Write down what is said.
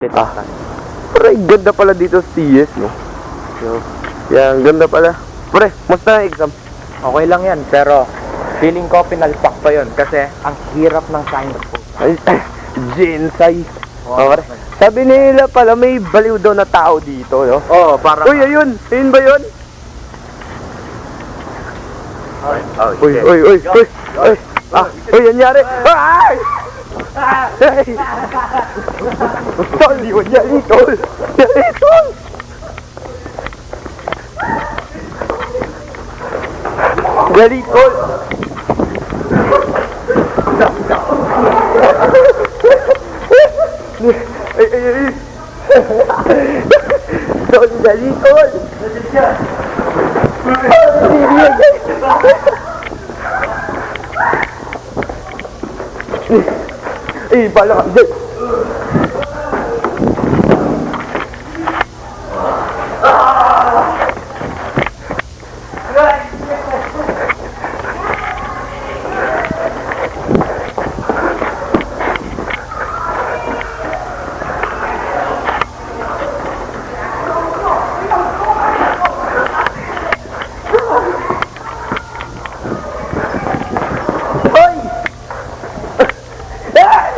Titahan. Pre, ganda pala dito sa TS, no? Yan, ganda pala. Pre, musta na exam? Okay lang yan, pero feeling ko pinalpak pa yun kasi ang hirap ng science po. Ay, Gensai. Oh, pre. Sabi nila pala may baliw daw na tao dito, no? Oo, parang... Uy, ayun! Ayun ba yun? Uy, uy, uy, uy! Uy! Ah! Uy, nangyari! Ay! Ay! Tol, di mo nangyari, tol! Nangyari, tol! Nangyari, tol! Ay, ay, ay! Tol, nangyari, tol! Eh, bala ka dyan!